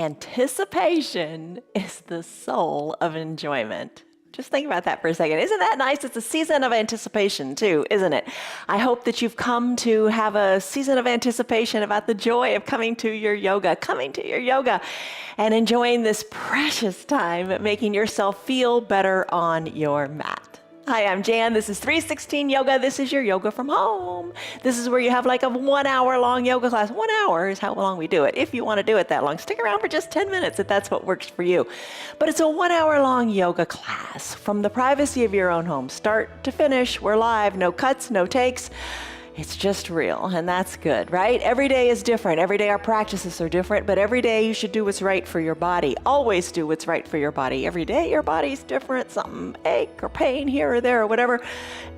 Anticipation is the soul of enjoyment. Just think about that for a second. Isn't that nice? It's a season of anticipation too, isn't it? I hope that you've come to have a season of anticipation about the joy of coming to your yoga, and enjoying this precious time, making yourself feel better on your mat. Hi, I'm Jan. This is 316 Yoga. This is your yoga from home. This is where you have like a 1 hour long yoga class. 1 hour is how long we do it. If you want to do it that long, stick around for just 10 minutes if that's what works for you. But it's a 1 hour long yoga class from the privacy of your own home. Start to finish, we're live, no cuts, no takes. It's just real, and that's good, right? Every day is different. Every day our practices are different, but every day you should do what's right for your body. Always do what's right for your body. Every day your body's different, something ache or pain here or there or whatever.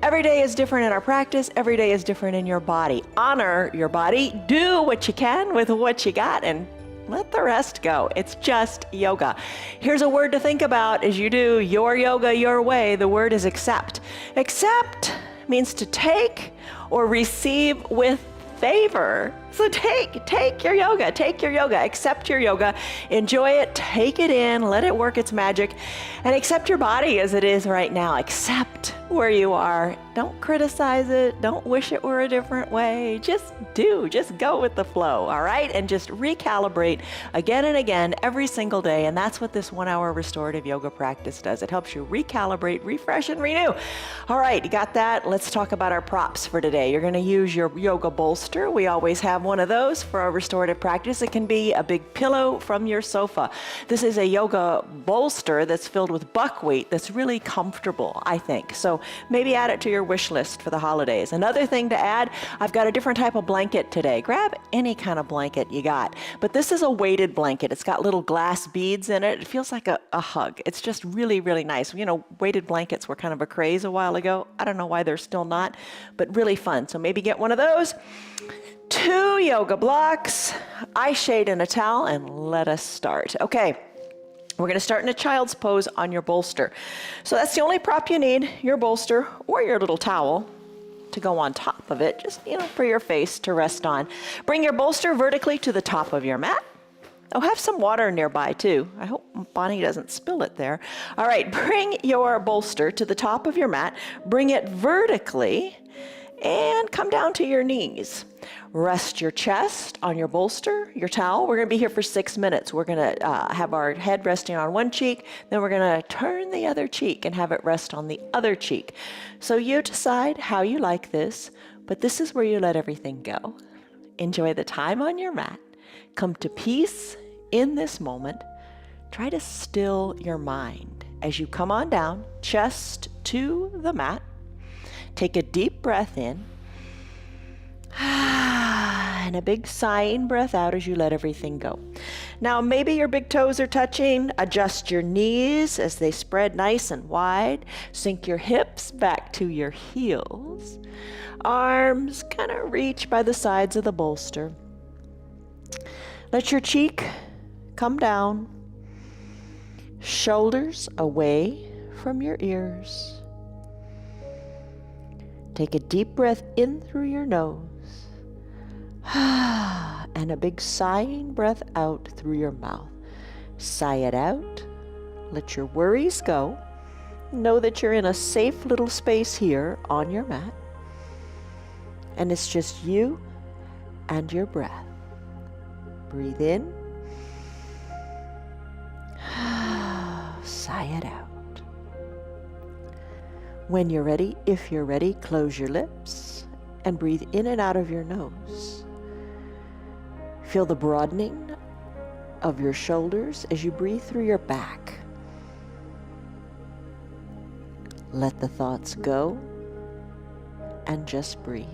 Every day is different in our practice. Every day is different in your body. Honor your body. Do what you can with what you got, and let the rest go. It's just yoga. Here's a word to think about as you do your yoga your way. The word is accept. Accept means to take or receive with favor. So take your yoga, accept your yoga, enjoy it, take it in, let it work its magic, and accept your body as it is right now. Accept where you are. Don't criticize it. Don't wish it were a different way. Just go with the flow, all right? And just recalibrate again and again every single day. And that's what this 1 hour restorative yoga practice does. It helps you recalibrate, refresh, and renew. All right, you got that? Let's talk about our props for today. You're going to use your yoga bolster. We always have one of those for our restorative practice. It can be a big pillow from your sofa. This is a yoga bolster that's filled with buckwheat that's really comfortable, I think. So maybe add it to your wish list for the holidays. Another thing to add, I've got a different type of blanket today. Grab any kind of blanket you got. But this is a weighted blanket. It's got little glass beads in it. It feels like a hug. It's just really, really nice. You know, weighted blankets were kind of a craze a while ago. I don't know why they're still not, but really fun. So maybe get one of those. 2 yoga blocks, eye shade and a towel, and let us start. Okay. We're going to start in a child's pose on your bolster. So that's the only prop you need, your bolster or your little towel to go on top of it, just, for your face to rest on. Bring your bolster vertically to the top of your mat. Oh, have some water nearby too. I hope Bonnie doesn't spill it there. All right, bring your bolster to the top of your mat. Bring it vertically and come down to your knees. Rest your chest on your bolster, your towel. We're going to be here for 6 minutes. We're going to have our head resting on one cheek, then we're going to turn the other cheek and have it rest on the other cheek. So you decide how you like this, but this is where you let everything go. Enjoy the time on your mat. Come to peace in this moment. Try to still your mind as you come on down, chest to the mat. Take a deep breath in and a big sighing breath out as you let everything go. Now, maybe your big toes are touching. Adjust your knees as they spread nice and wide. Sink your hips back to your heels. Arms kind of reach by the sides of the bolster. Let your cheek come down. Shoulders away from your ears. Take a deep breath in through your nose and a big sighing breath out through your mouth. Sigh it out. Let your worries go. Know that you're in a safe little space here on your mat. And it's just you and your breath. Breathe in. Sigh it out. When you're ready, if you're ready, close your lips and breathe in and out of your nose. Feel the broadening of your shoulders as you breathe through your back. Let the thoughts go and just breathe.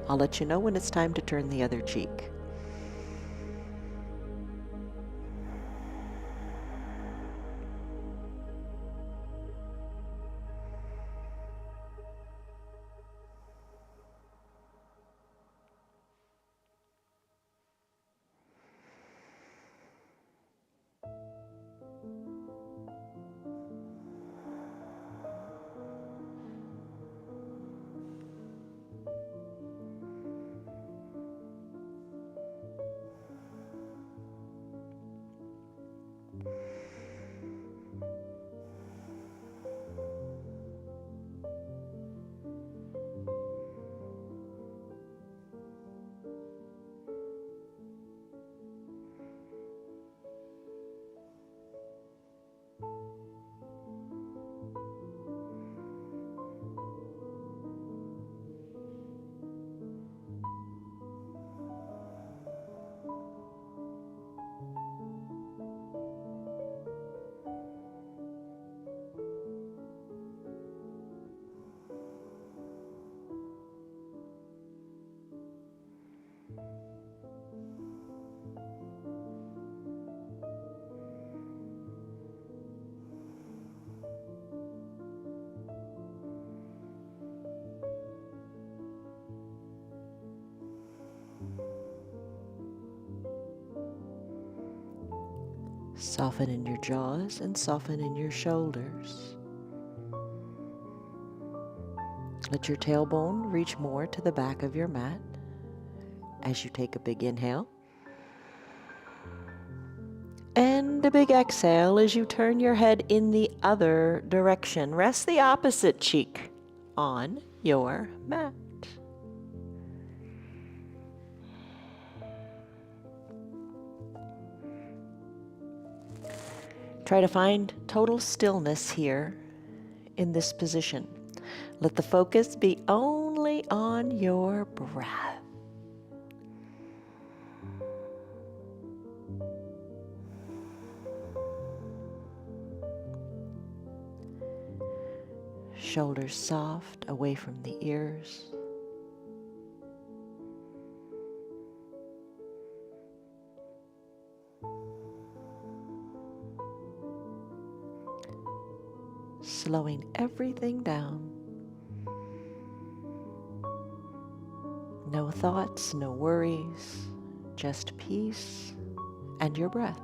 I'll let you know when it's time to turn the other cheek. Soften in your jaws and soften in your shoulders. Let your tailbone reach more to the back of your mat as you take a big inhale. And a big exhale as you turn your head in the other direction. Rest the opposite cheek on your mat. Try to find total stillness here in this position. Let the focus be only on your breath. Shoulders soft, away from the ears. Slowing everything down. No thoughts, no worries, just peace and your breath.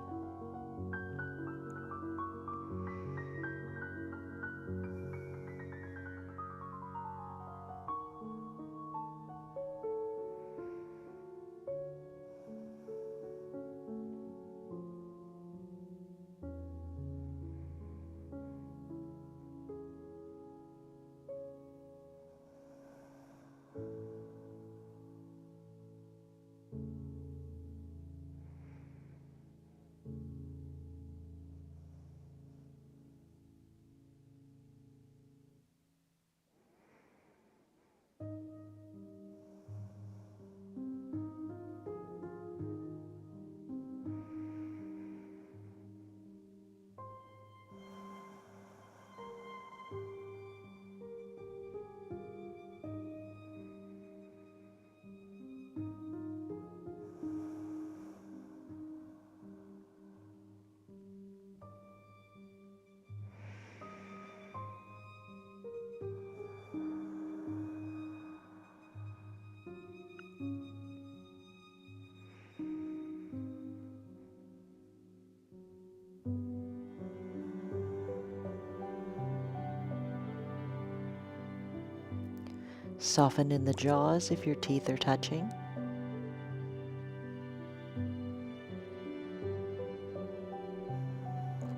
Soften in the jaws if your teeth are touching.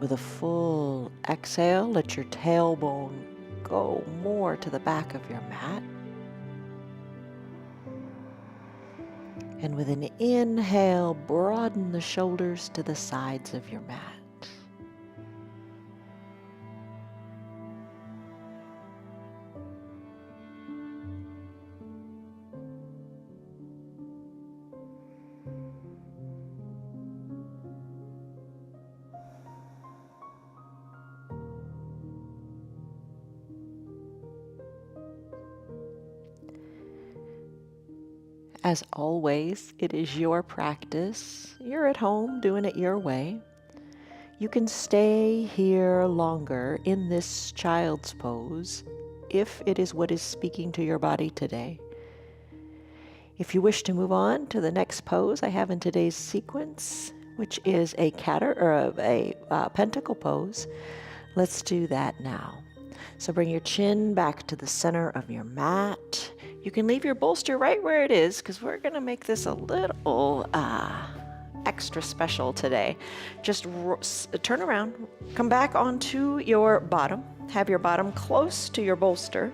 With a full exhale, let your tailbone go more to the back of your mat. And with an inhale, broaden the shoulders to the sides of your mat. As always, it is your practice. You're at home doing it your way. You can stay here longer in this child's pose if it is what is speaking to your body today. If you wish to move on to the next pose I have in today's sequence, which is a pentacle pose, let's do that now. So bring your chin back to the center of your mat. You can leave your bolster right where it is because we're going to make this a little extra special today. Just turn around, come back onto your bottom, have your bottom close to your bolster,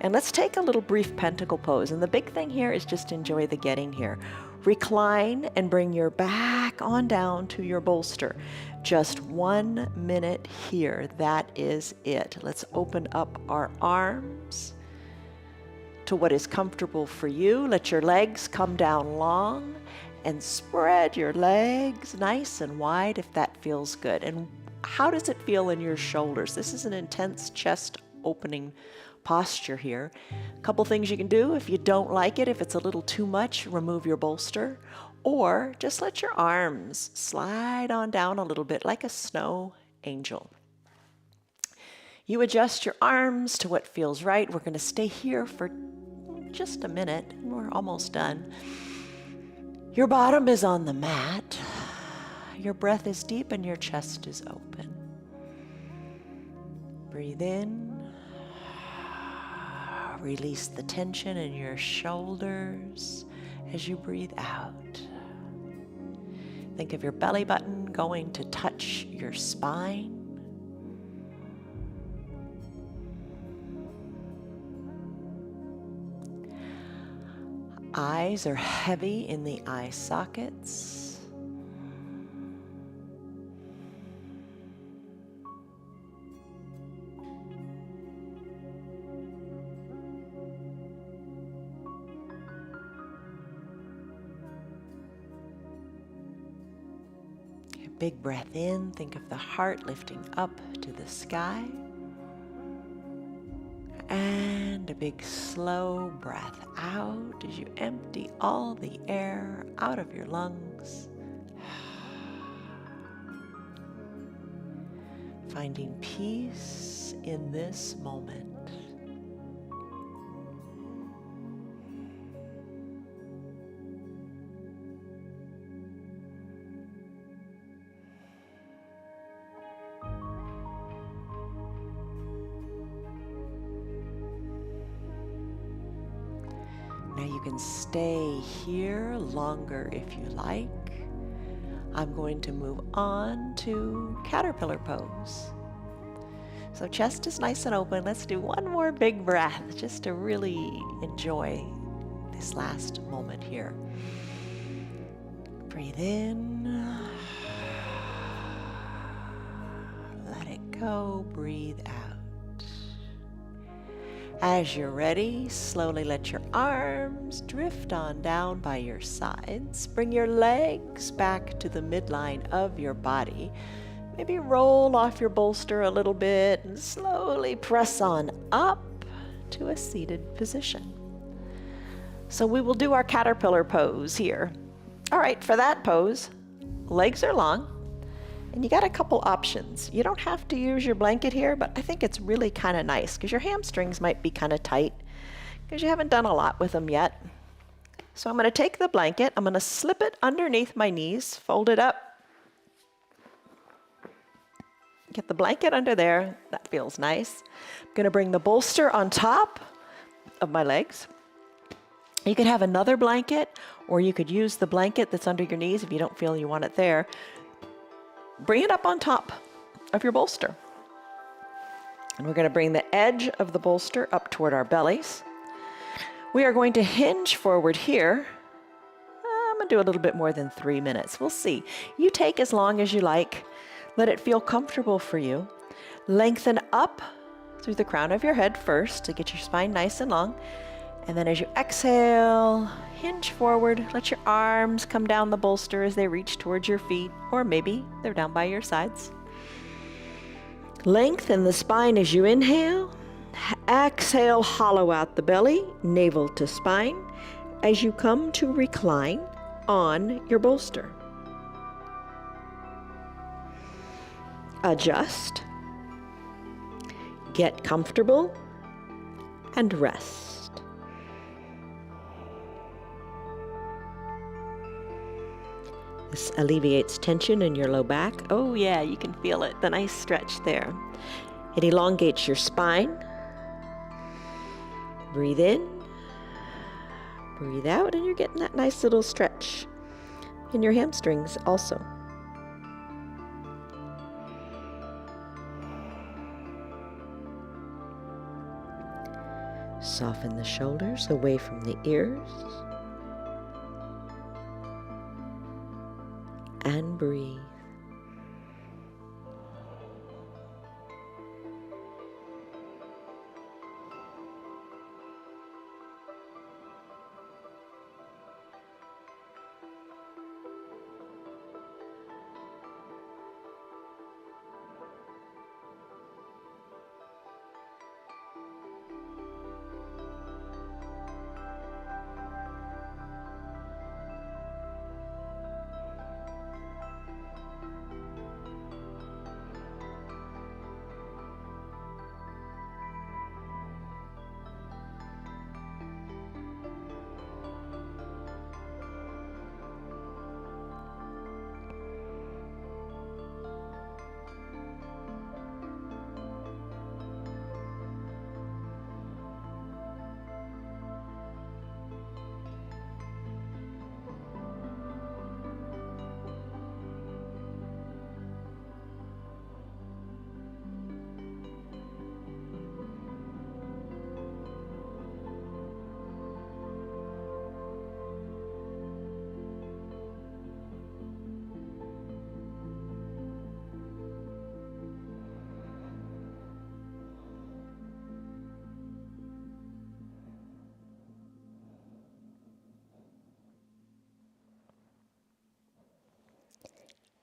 and let's take a little brief pentacle pose. And the big thing here is just enjoy the getting here. Recline and bring your back on down to your bolster. Just 1 minute here. That is it. Let's open up our arms to what is comfortable for you. Let your legs come down long and spread your legs nice and wide if that feels good. And how does it feel in your shoulders? This is an intense chest opening posture here. A couple things you can do if you don't like it. If it's a little too much, remove your bolster, or just let your arms slide on down a little bit like a snow angel. You adjust your arms to what feels right. We're going to stay here for just a minute. We're almost done. Your bottom is on the mat. Your breath is deep and your chest is open. Breathe in. Release the tension in your shoulders as you breathe out. Think of your belly button going to touch your spine. Eyes are heavy in the eye sockets. A big breath in, think of the heart lifting up to the sky. And a big slow breath out as you empty all the air out of your lungs. Finding peace in this moment. Now you can stay here longer if you like. I'm going to move on to caterpillar pose. So chest is nice and open. Let's do one more big breath just to really enjoy this last moment here. Breathe in. Let it go. Breathe out. As you're ready, slowly let your arms drift on down by your sides. Bring your legs back to the midline of your body. Maybe roll off your bolster a little bit and slowly press on up to a seated position. So we will do our caterpillar pose here. All right, for that pose, legs are long. And you got a couple options. You don't have to use your blanket here, but I think it's really kind of nice because your hamstrings might be kind of tight because you haven't done a lot with them yet. So I'm going to take the blanket, I'm going to slip it underneath my knees, fold it up. Get the blanket under there, that feels nice. I'm going to bring the bolster on top of my legs. You could have another blanket, or you could use the blanket that's under your knees if you don't feel you want it there. Bring it up on top of your bolster. And we're going to bring the edge of the bolster up toward our bellies. We are going to hinge forward here. I'm going to do a little bit more than 3 minutes. We'll see. You take as long as you like. Let it feel comfortable for you. Lengthen up through the crown of your head first to get your spine nice and long. And then as you exhale, hinge forward, let your arms come down the bolster as they reach towards your feet, or maybe they're down by your sides. Lengthen the spine as you inhale. Exhale, hollow out the belly, navel to spine, as you come to recline on your bolster. Adjust, get comfortable, and rest. This alleviates tension in your low back. Oh yeah, you can feel it, the nice stretch there. It elongates your spine. Breathe in, breathe out, and you're getting that nice little stretch in your hamstrings also. Soften the shoulders away from the ears. And breathe.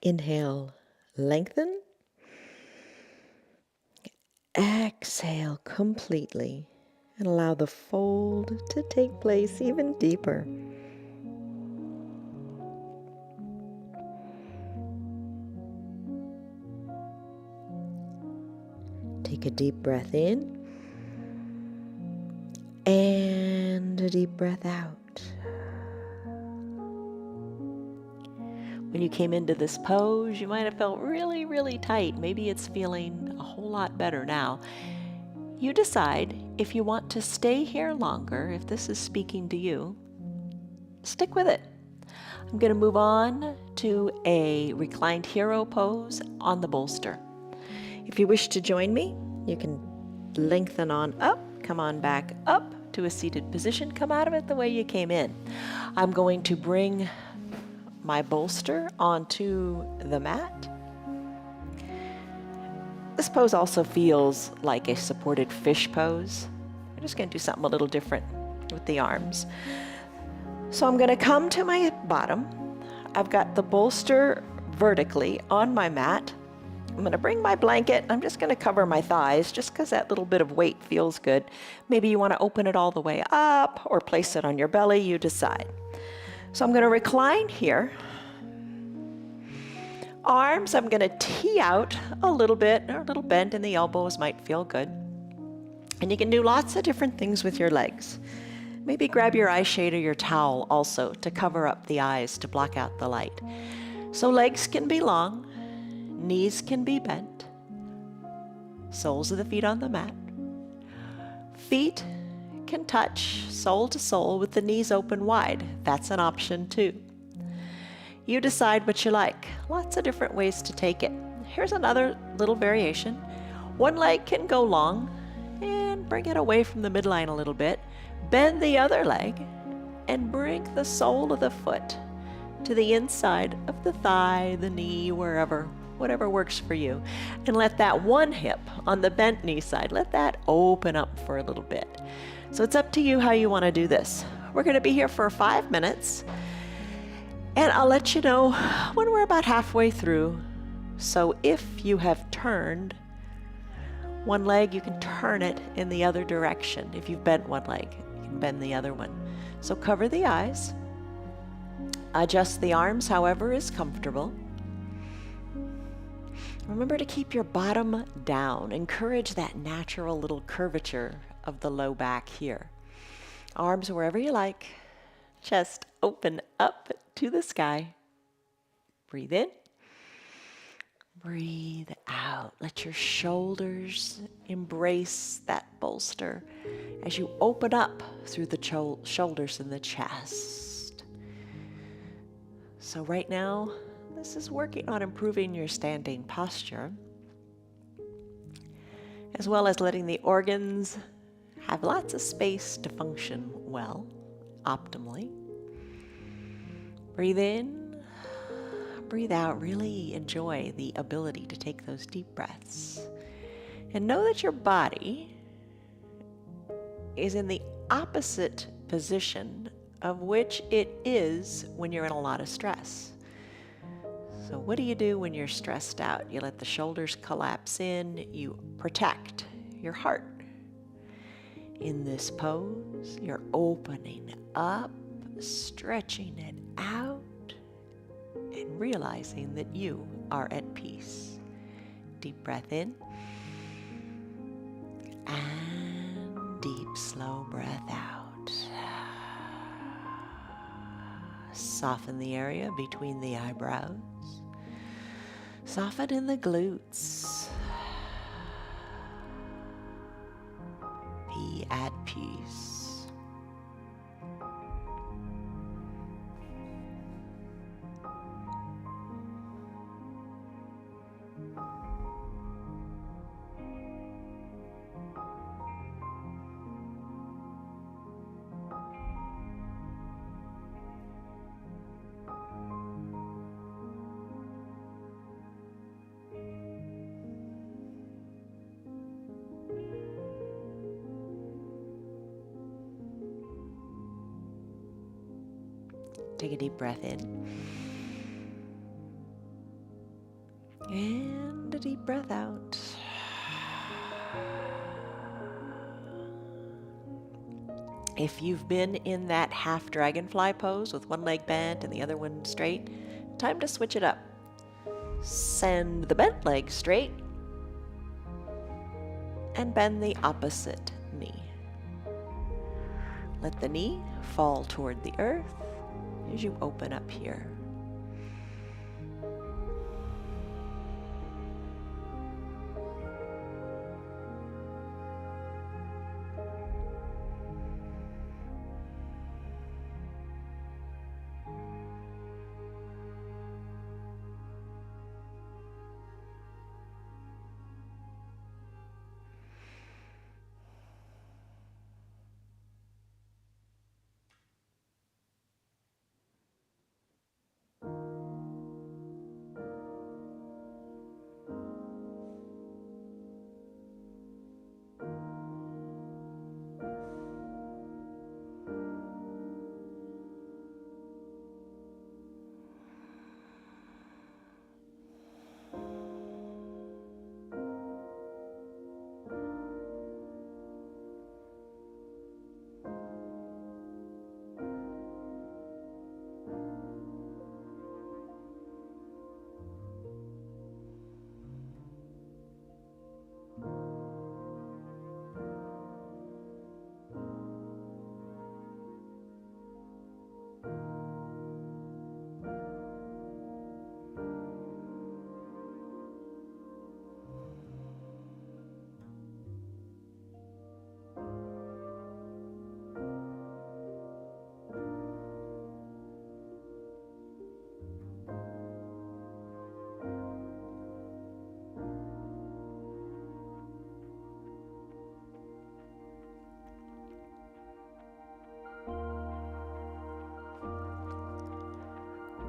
Inhale, lengthen. Exhale completely and allow the fold to take place even deeper. Take a deep breath in and a deep breath out. When you came into this pose, you might have felt really, really tight. Maybe it's feeling a whole lot better now. You decide if you want to stay here longer, if this is speaking to you, stick with it. I'm going to move on to a reclined hero pose on the bolster. If you wish to join me, you can lengthen on up, come on back up to a seated position, come out of it the way you came in. I'm going to bring my bolster onto the mat. This pose also feels like a supported fish pose. I'm just going to do something a little different with the arms. So I'm going to come to my bottom. I've got the bolster vertically on my mat. I'm going to bring my blanket. I'm just going to cover my thighs just because that little bit of weight feels good. Maybe you want to open it all the way up or place it on your belly, you decide. So I'm going to recline here. Arms, I'm going to tee out a little bit, or a little bend in the elbows might feel good. And you can do lots of different things with your legs. Maybe grab your eye shade or your towel also to cover up the eyes to block out the light. So legs can be long, knees can be bent, soles of the feet on the mat. Feet can touch sole to sole with the knees open wide. That's an option too. You decide what you like. Lots of different ways to take it. Here's another little variation. One leg can go long and bring it away from the midline a little bit. Bend the other leg and bring the sole of the foot to the inside of the thigh, the knee, wherever, whatever works for you. And let that one hip on the bent knee side, let that open up for a little bit. So it's up to you how you want to do this. We're going to be here for 5 minutes. And I'll let you know when we're about halfway through. So if you have turned one leg, you can turn it in the other direction. If you've bent one leg, you can bend the other one. So cover the eyes. Adjust the arms however is comfortable. Remember to keep your bottom down. Encourage that natural little curvature of the low back here. Arms wherever you like. Chest open up to the sky. Breathe in. Breathe out. Let your shoulders embrace that bolster as you open up through the shoulders and the chest. So right now, this is working on improving your standing posture, as well as letting the organs have lots of space to function well, optimally. Breathe in, breathe out. Really enjoy the ability to take those deep breaths. And know that your body is in the opposite position of which it is when you're in a lot of stress. So what do you do when you're stressed out? You let the shoulders collapse in, you protect your heart. In this pose, you're opening up, stretching it out, and realizing that you are at peace. Deep breath in, and deep, slow breath out. Soften the area between the eyebrows. Soften in the glutes. Be at peace. Take a deep breath in. And a deep breath out. If you've been in that half dragonfly pose with one leg bent and the other one straight, time to switch it up. Send the bent leg straight and bend the opposite knee. Let the knee fall toward the earth as you open up here.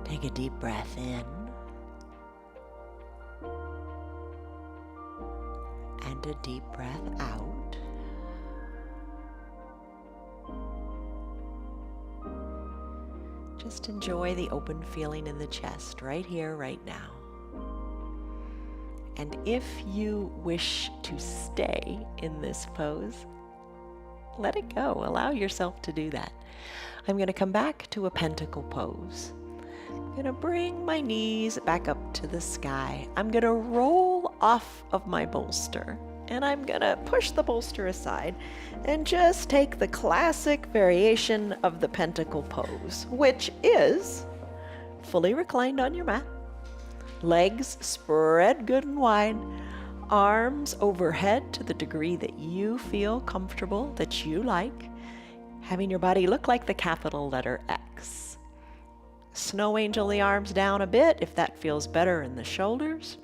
Take a deep breath in and a deep breath out. Just enjoy the open feeling in the chest right here, right now. And if you wish to stay in this pose, let it go. Allow yourself to do that. I'm going to come back to a pentacle pose. I'm going to bring my knees back up to the sky. I'm going to roll off of my bolster, and I'm going to push the bolster aside and just take the classic variation of the pentacle pose, which is fully reclined on your mat, legs spread good and wide, arms overhead to the degree that you feel comfortable, that you like, having your body look like the capital letter X. Snow angel the arms down a bit if that feels better in the shoulders.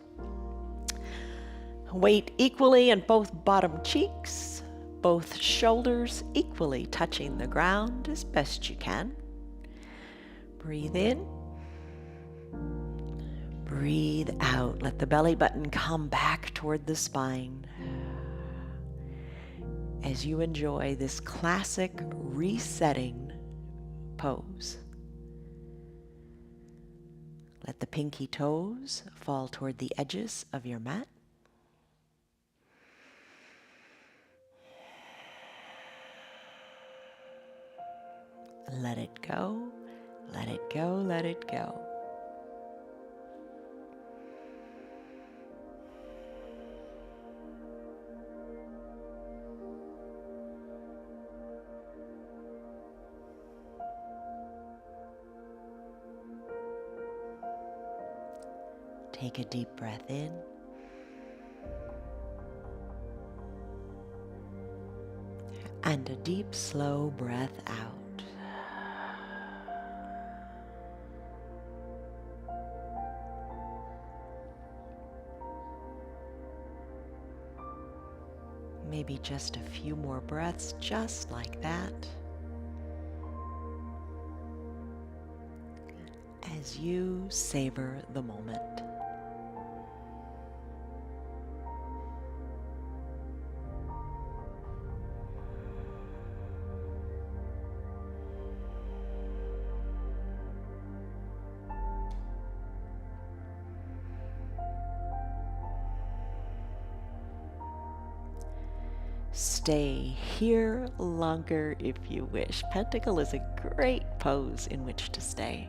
Weight equally in both bottom cheeks, both shoulders equally touching the ground as best you can. Breathe in. Breathe out. Let the belly button come back toward the spine as you enjoy this classic resetting pose. Let the pinky toes fall toward the edges of your mat. Let it go, let it go, let it go. Take a deep breath in. And a deep, slow breath out. Maybe just a few more breaths, just like that. As you savor the moment. stay here longer if you wish. Pentacle is a great pose in which to stay.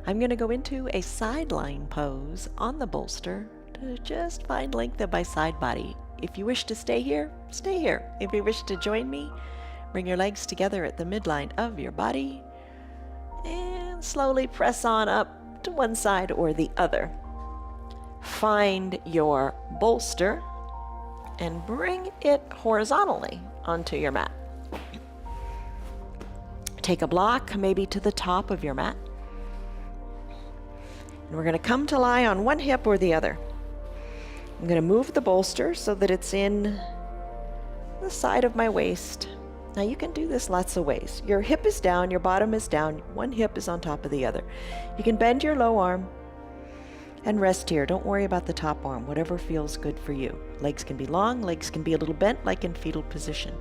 I'm going to go into a sideline pose on the bolster to just find length of my side body. If you wish to stay here, stay here. If you wish to join me, bring your legs together at the midline of your body and slowly press on up to one side or the other. Find your bolster and bring it horizontally onto your mat. Take a block maybe to the top of your mat. And we're going to come to lie on one hip or the other. I'm going to move the bolster so that it's in the side of my waist. Now you can do this lots of ways. Your hip is down, your bottom is down, one hip is on top of the other. You can bend your low arm and rest here. Don't worry about the top arm, whatever feels good for you. Legs can be long, legs can be a little bent like in fetal position.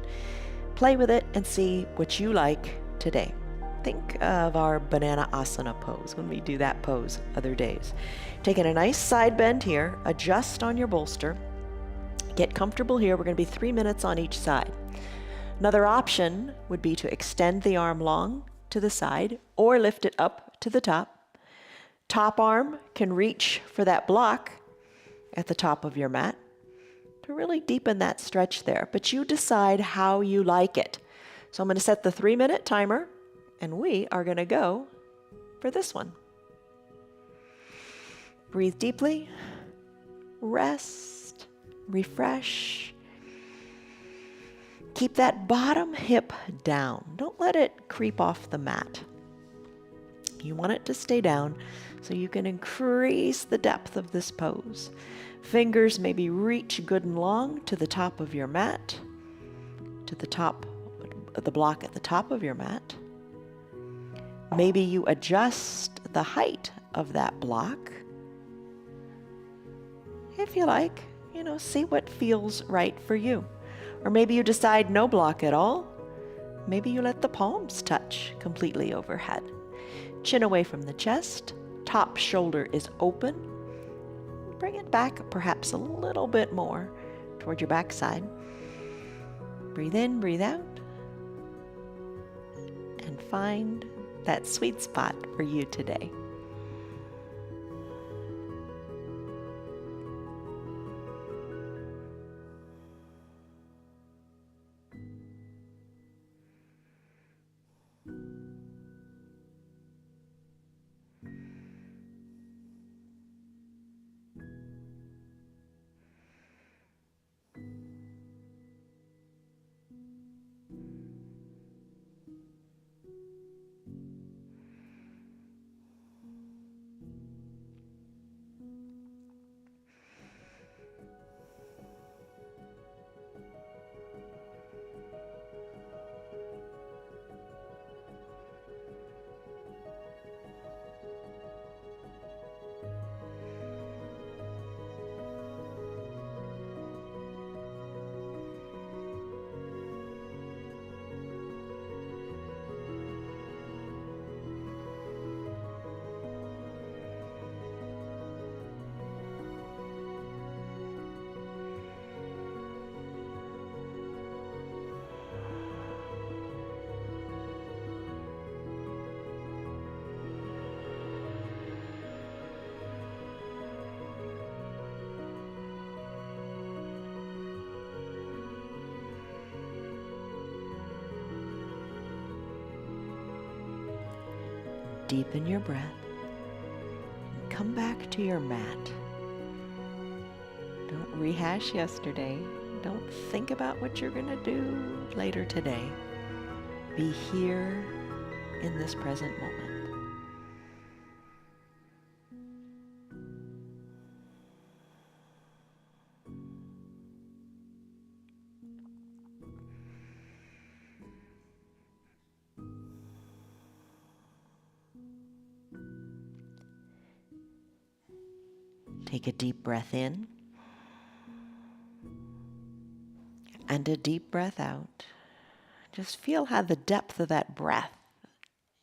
Play with it and see what you like today. Think of our banana asana pose when we do that pose other days. Taking a nice side bend here, adjust on your bolster, get comfortable here. We're going to be 3 minutes on each side. Another option would be to extend the arm long to the side or lift it up to the top. Top arm can reach for that block at the top of your mat to really deepen that stretch there, but you decide how you like it. So I'm going to set the 3-minute timer, and we are going to go for this one. Breathe deeply, rest, refresh. Keep that bottom hip down. Don't let it creep off the mat. You want it to stay down so you can increase the depth of this pose. Fingers maybe reach good and long to the top of your mat, to the top of the block at the top of your mat. Maybe you adjust the height of that block. If you like, see what feels right for you. Or maybe you decide no block at all. Maybe you let the palms touch completely overhead. Chin away from the chest, top shoulder is open. Bring it back perhaps a little bit more toward your backside. Breathe in, breathe out, and find that sweet spot for you today. Deepen your breath and come back to your mat. Don't rehash yesterday. Don't think about what you're going to do later today. Be here in this present moment. Take a deep breath in and a deep breath out. Just feel how the depth of that breath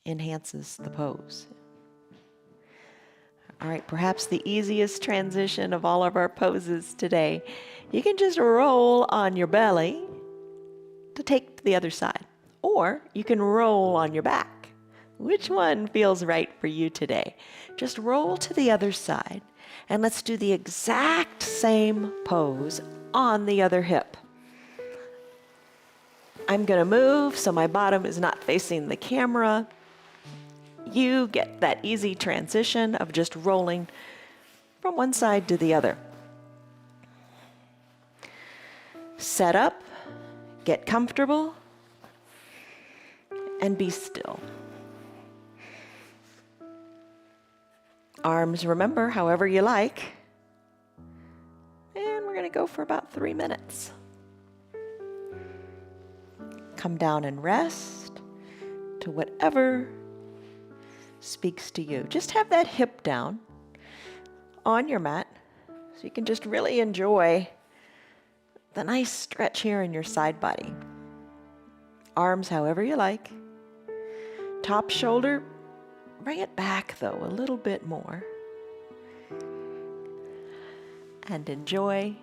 enhances the pose. All right, perhaps the easiest transition of all of our poses today. You can just roll on your belly to take to the other side. Or you can roll on your back. Which one feels right for you today? Just roll to the other side and let's do the exact same pose on the other hip. I'm going to move so my bottom is not facing the camera. You get that easy transition of just rolling from one side to the other. Set up, get comfortable, and be still. Arms, remember, however you like. And we're going to go for about 3 minutes. Come down and rest to whatever speaks to you. Just have that hip down on your mat so you can just really enjoy the nice stretch here in your side body. Arms however you like. Top shoulder, bring it back though a little bit more. And enjoy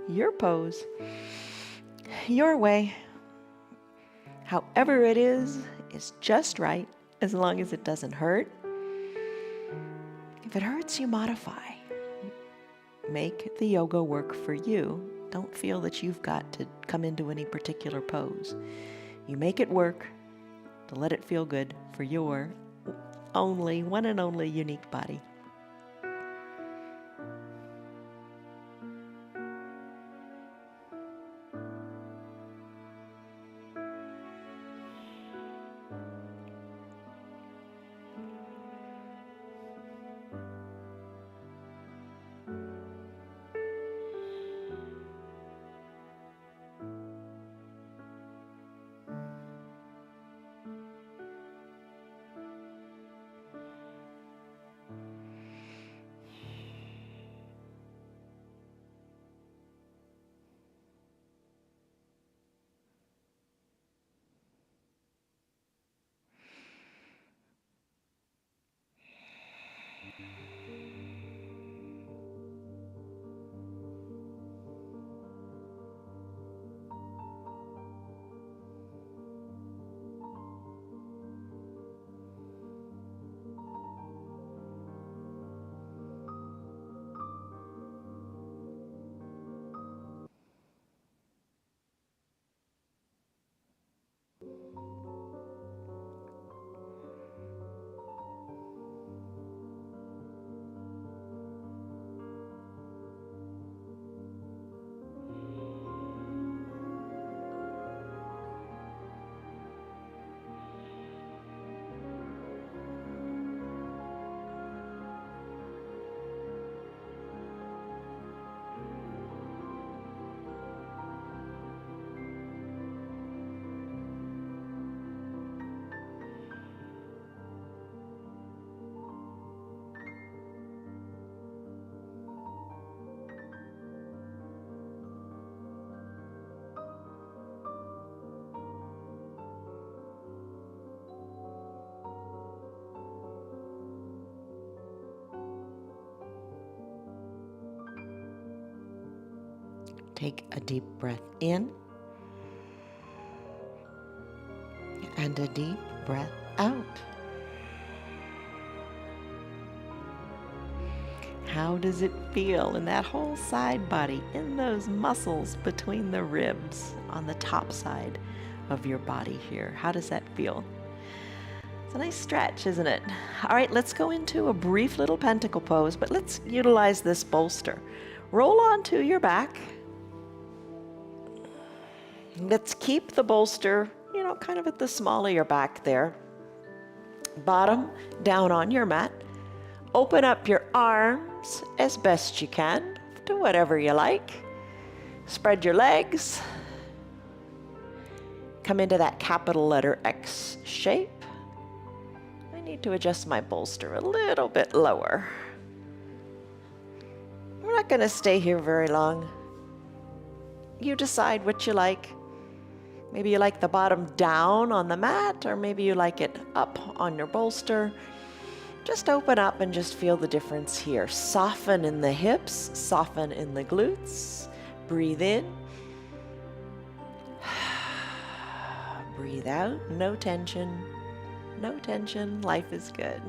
your pose, your way. However it is just right, as long as it doesn't hurt. If it hurts, you modify. Make the yoga work for you. Don't feel that you've got to come into any particular pose. You make it work to let it feel good for your only, one and only unique body. Take a deep breath in and a deep breath out. How does it feel in that whole side body, in those muscles between the ribs on the top side of your body here? How does that feel? It's a nice stretch, isn't it? All right, let's go into a brief little pentacle pose, but let's utilize this bolster. Roll onto your back. Let's keep the bolster, kind of at the small of your back there. Bottom down on your mat. Open up your arms as best you can to whatever you like. Spread your legs. Come into that capital letter X shape. I need to adjust my bolster a little bit lower. We're not going to stay here very long. You decide what you like. Maybe you like the bottom down on the mat, or maybe you like it up on your bolster. Just open up and just feel the difference here. Soften in the hips, soften in the glutes. Breathe in. Breathe out, no tension, no tension, life is good.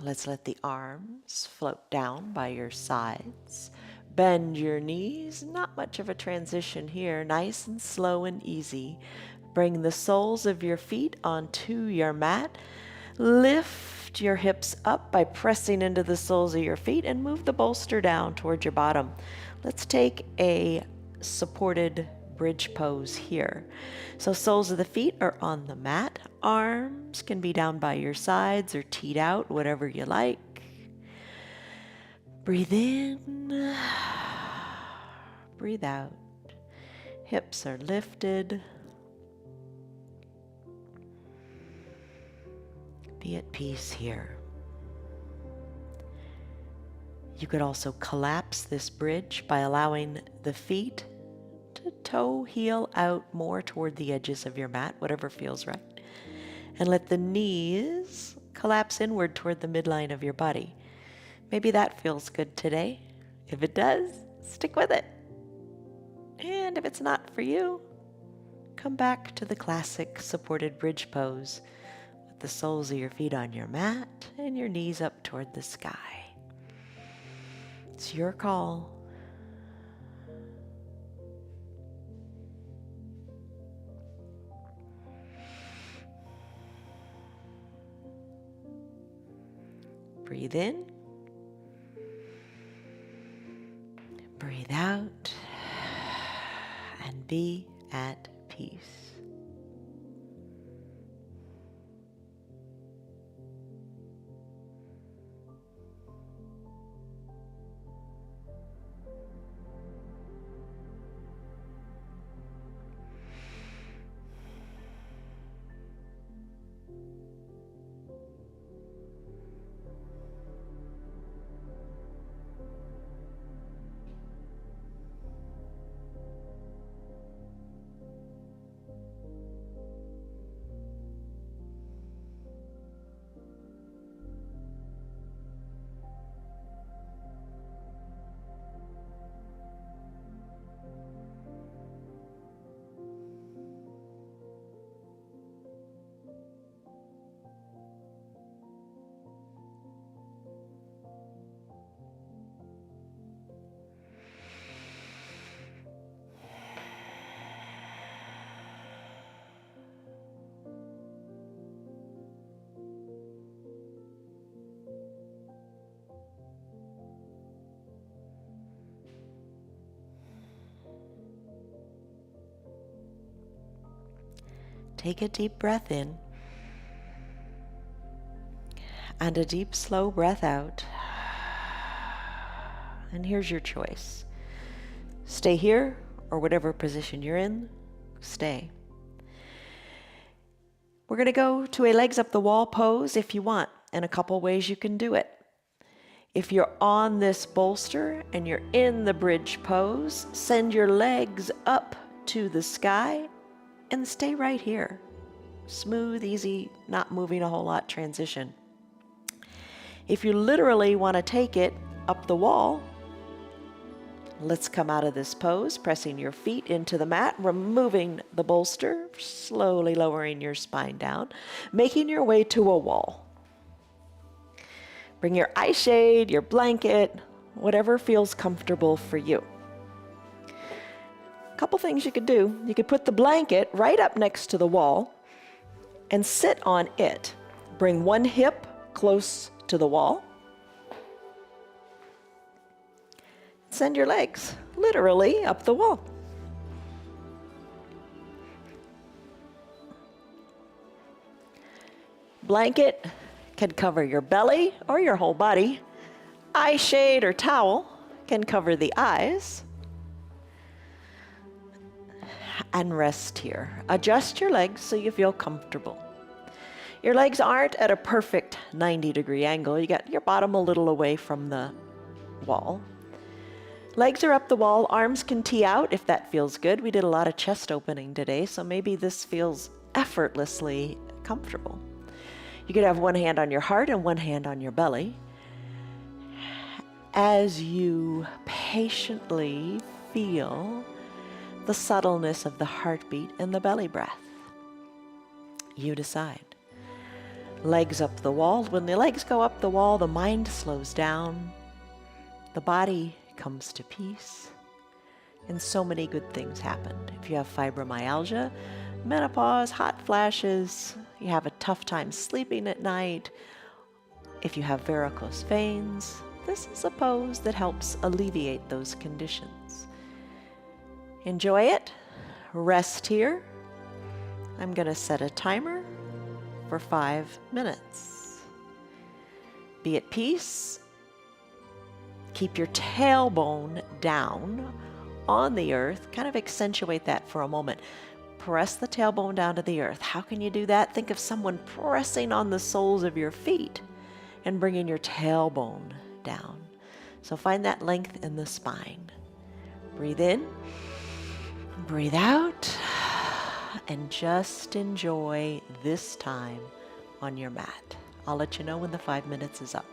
Let's let the arms float down by your sides. Bend your knees, not much of a transition here, nice and slow and easy. Bring the soles of your feet onto your mat. Lift your hips up by pressing into the soles of your feet and move the bolster down toward your bottom. Let's take a supported bridge pose here. So soles of the feet are on the mat. Arms can be down by your sides or teed out, whatever you like. Breathe in, breathe out. Hips are lifted. Be at peace here. You could also collapse this bridge by allowing the feet to toe heel out more toward the edges of your mat, whatever feels right. And let the knees collapse inward toward the midline of your body. Maybe that feels good today. If it does, stick with it. And if it's not for you, come back to the classic supported bridge pose with the soles of your feet on your mat and your knees up toward the sky. It's your call. Breathe in. Breathe out. And be at peace. Take a deep breath in and a deep, slow breath out. And here's your choice. Stay here or whatever position you're in, stay. We're going to go to a legs up the wall pose if you want, and a couple ways you can do it. If you're on this bolster and you're in the bridge pose, send your legs up to the sky and stay right here. Smooth, easy, not moving a whole lot transition. If you literally want to take it up the wall, let's come out of this pose, pressing your feet into the mat, removing the bolster, slowly lowering your spine down, making your way to a wall. Bring your eye shade, your blanket, whatever feels comfortable for you. A couple things you could do. You could put the blanket right up next to the wall and sit on it. Bring one hip close to the wall. Send your legs literally up the wall. Blanket can cover your belly or your whole body. Eye shade or towel can cover the eyes. And rest here. Adjust your legs so you feel comfortable. Your legs aren't at a perfect 90-degree angle. You got your bottom a little away from the wall. Legs are up the wall. Arms can tee out if that feels good. We did a lot of chest opening today, so maybe this feels effortlessly comfortable. You could have one hand on your heart and one hand on your belly. As you patiently feel the subtleness of the heartbeat and the belly breath, you decide. Legs up the wall. When the legs go up the wall, the mind slows down, the body comes to peace, and so many good things happen. If you have fibromyalgia, menopause, hot flashes, you have a tough time sleeping at night, if you have varicose veins, this is a pose that helps alleviate those conditions. Enjoy it. Rest here. I'm going to set a timer for 5 minutes. Be at peace. Keep your tailbone down on the earth. Kind of accentuate that for a moment. Press the tailbone down to the earth. How can you do that? Think of someone pressing on the soles of your feet and bringing your tailbone down. So find that length in the spine. Breathe in, breathe out, and just enjoy this time on your mat. I'll let you know when the 5 minutes is up.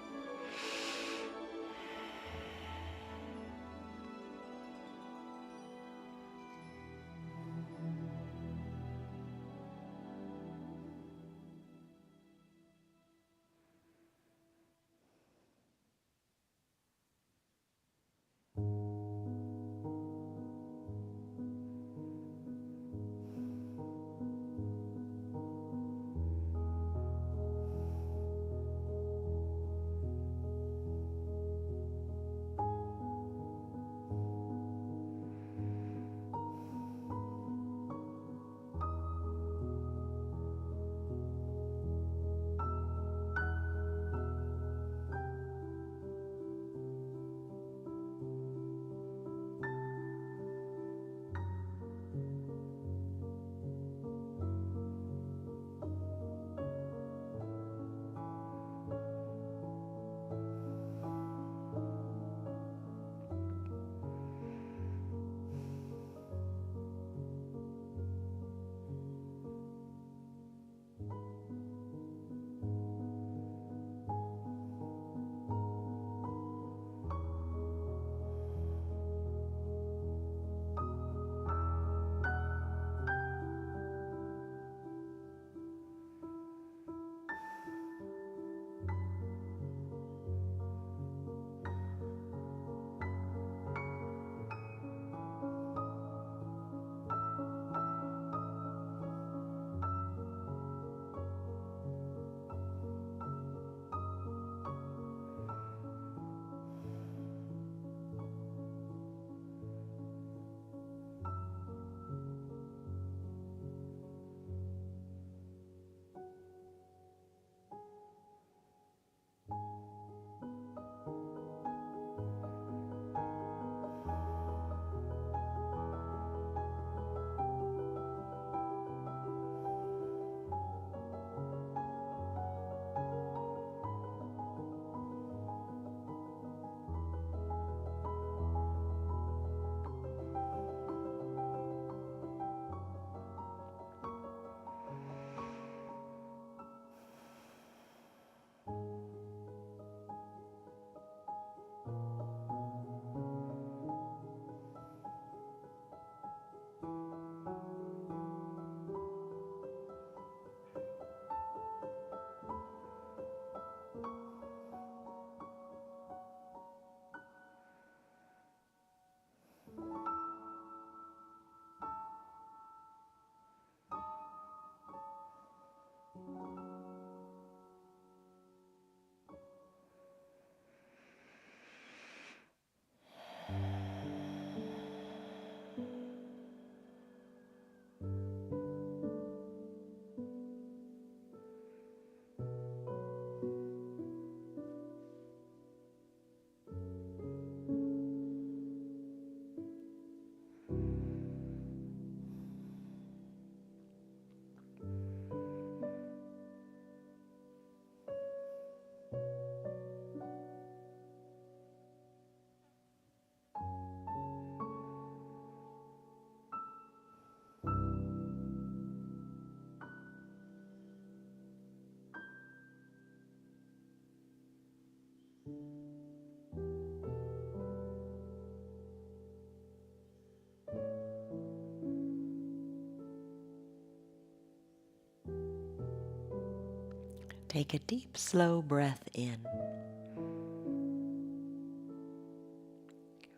Take a deep, slow breath in.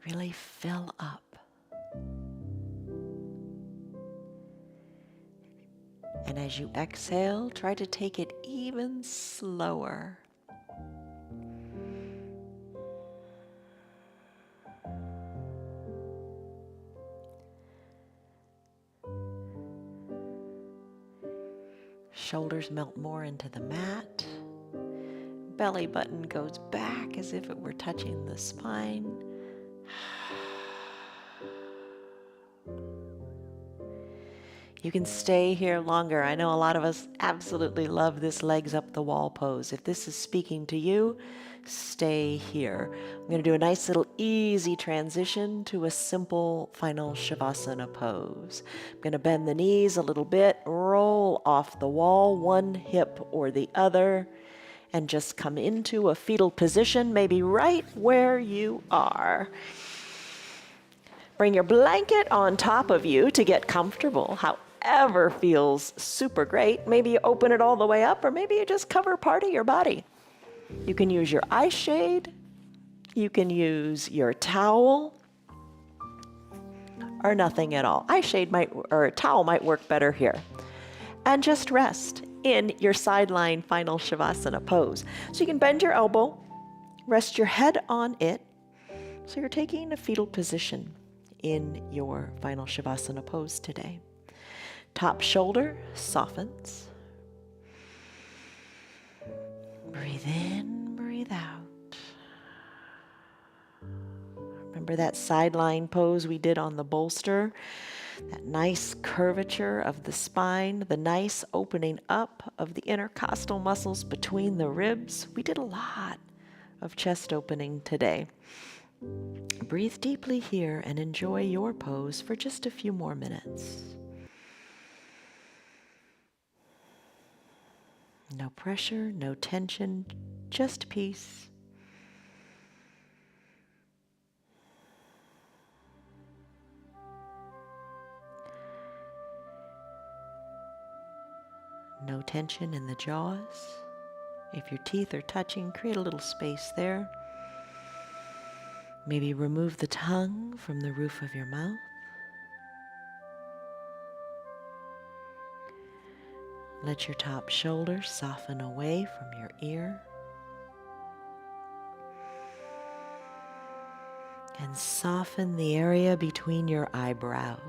Really fill up. And as you exhale, try to take it even slower. Shoulders melt more into the mat. Belly button goes back as if it were touching the spine. You can stay here longer. I know a lot of us absolutely love this legs up the wall pose. If this is speaking to you, stay here. I'm going to do a nice little easy transition to a simple final Shavasana pose. I'm going to bend the knees a little bit, roll off the wall, one hip or the other, and just come into a fetal position, maybe right where you are. Bring your blanket on top of you to get comfortable, however feels super great. Maybe you open it all the way up, or maybe you just cover part of your body. You can use your eye shade, you can use your towel, or nothing at all. Eye shade or a towel might work better here. And just rest in your sideline final Shavasana pose. So you can bend your elbow, rest your head on it. So you're taking a fetal position in your final Shavasana pose today. Top shoulder softens. Breathe in, breathe out. Remember that sideline pose we did on the bolster? That nice curvature of the spine, the nice opening up of the intercostal muscles between the ribs. We did a lot of chest opening today. Breathe deeply here and enjoy your pose for just a few more minutes. No pressure, no tension, just peace. No tension in the jaws. If your teeth are touching, create a little space there. Maybe remove the tongue from the roof of your mouth. Let your top shoulder soften away from your ear. And soften the area between your eyebrows.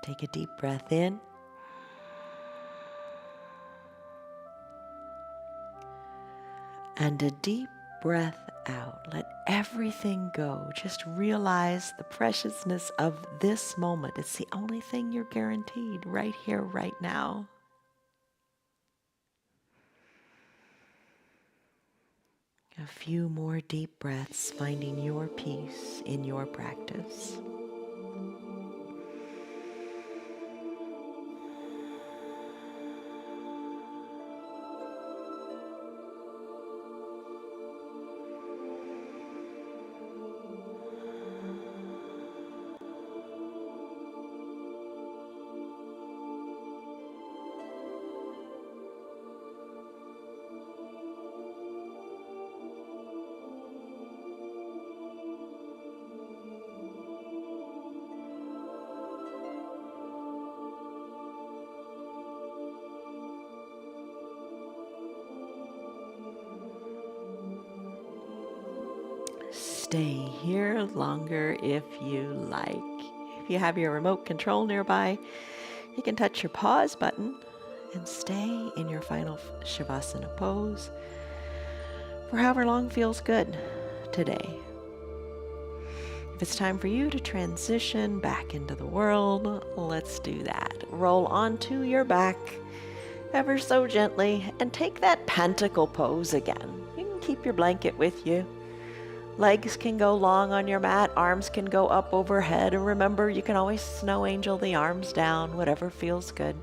Take a deep breath in. And a deep breath out. Let everything go. Just realize the preciousness of this moment. It's the only thing you're guaranteed right here, right now. A few more deep breaths, finding your peace in your practice. stay here longer if you like. If you have your remote control nearby, you can touch your pause button and stay in your final Shavasana pose for however long feels good today. If it's time for you to transition back into the world, let's do that. Roll onto your back ever so gently and take that pentacle pose again. You can keep your blanket with you. Legs can go long on your mat, arms can go up overhead, and remember, you can always snow angel the arms down, whatever feels good.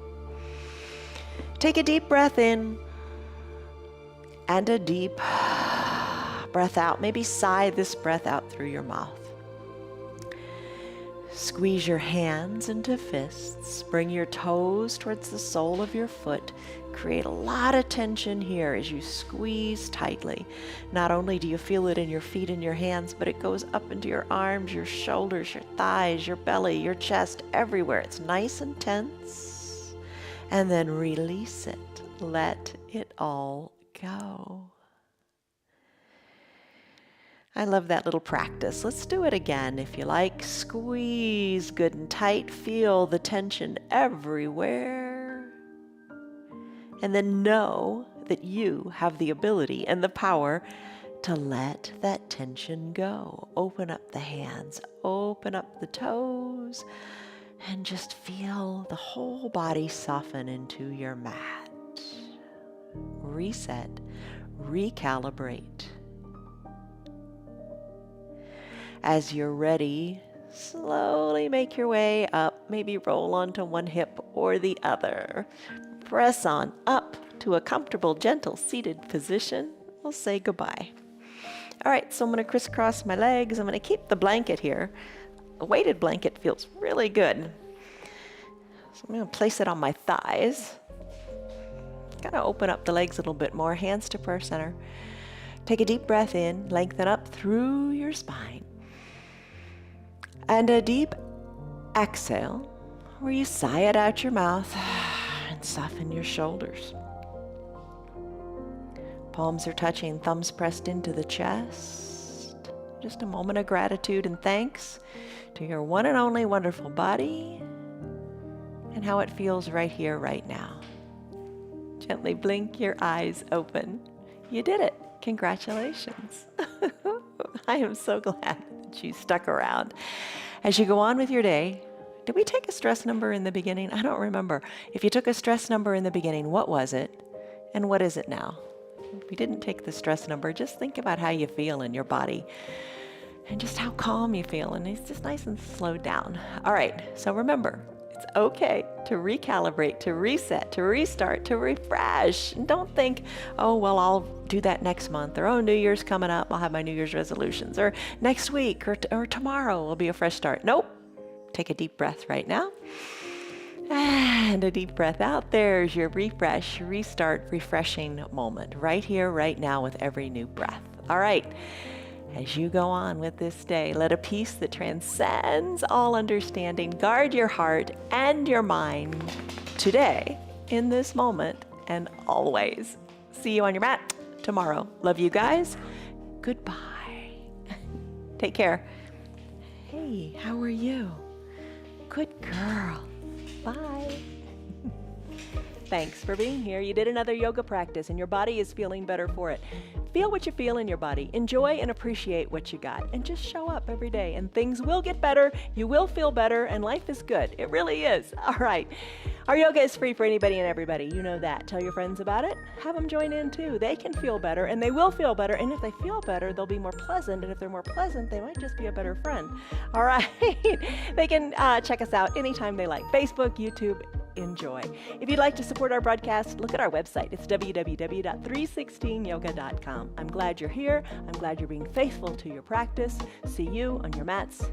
Take a deep breath in and a deep breath out. Maybe sigh this breath out through your mouth. Squeeze your hands into fists. Bring your toes towards the sole of your foot. Create a lot of tension here as you squeeze tightly. Not only do you feel it in your feet and your hands, but it goes up into your arms, your shoulders, your thighs, your belly, your chest, everywhere. It's nice and tense. And then release it. Let it all go. I love that little practice. Let's do it again if you like. Squeeze good and tight. Feel the tension everywhere. And then know that you have the ability and the power to let that tension go. Open up the hands, open up the toes, and just feel the whole body soften into your mat. Reset, recalibrate. As you're ready, slowly make your way up. Maybe roll onto one hip or the other. Press on up to a comfortable, gentle, seated position. We'll say goodbye. All right, so I'm going to crisscross my legs. I'm going to keep the blanket here. A weighted blanket feels really good. So I'm going to place it on my thighs. Kind of open up the legs a little bit more. Hands to prayer center. Take a deep breath in. Lengthen up through your spine. And a deep exhale where you sigh it out your mouth and soften your shoulders. Palms are touching, thumbs pressed into the chest. Just a moment of gratitude and thanks to your one and only wonderful body and how it feels right here, right now. Gently blink your eyes open. You did it. Congratulations. I am so glad that you stuck around. As you go on with your day, did we take a stress number in the beginning? I don't remember. If you took a stress number in the beginning, what was it? And what is it now? If we didn't take the stress number, just think about how you feel in your body and just how calm you feel. And it's just nice and slowed down. All right. So remember, it's okay to recalibrate, to reset, to restart, to refresh. And don't think, oh, well, I'll do that next month, or oh, New Year's coming up, I'll have my New Year's resolutions, or next week, or tomorrow will be a fresh start. Nope. Take a deep breath right now. And a deep breath out. There's your refresh, restart, refreshing moment right here, right now with every new breath. All right. As you go on with this day, let a peace that transcends all understanding guard your heart and your mind today, in this moment, and always. See you on your mat tomorrow. Love you guys. Goodbye. Take care. Hey, how are you? Good girl. Bye. Thanks for being here. You did another yoga practice and your body is feeling better for it. Feel what you feel in your body. Enjoy and appreciate what you got. And just show up every day and things will get better. You will feel better and life is good. It really is. All right. Our yoga is free for anybody and everybody. You know that. Tell your friends about it. Have them join in too. They can feel better and they will feel better. And if they feel better, they'll be more pleasant. And if they're more pleasant, they might just be a better friend. All right. They can check us out anytime they like. Facebook, YouTube. Enjoy. If you'd like to support our broadcast, look at our website. It's www.316yoga.com. I'm glad you're here. I'm glad you're being faithful to your practice. See you on your mats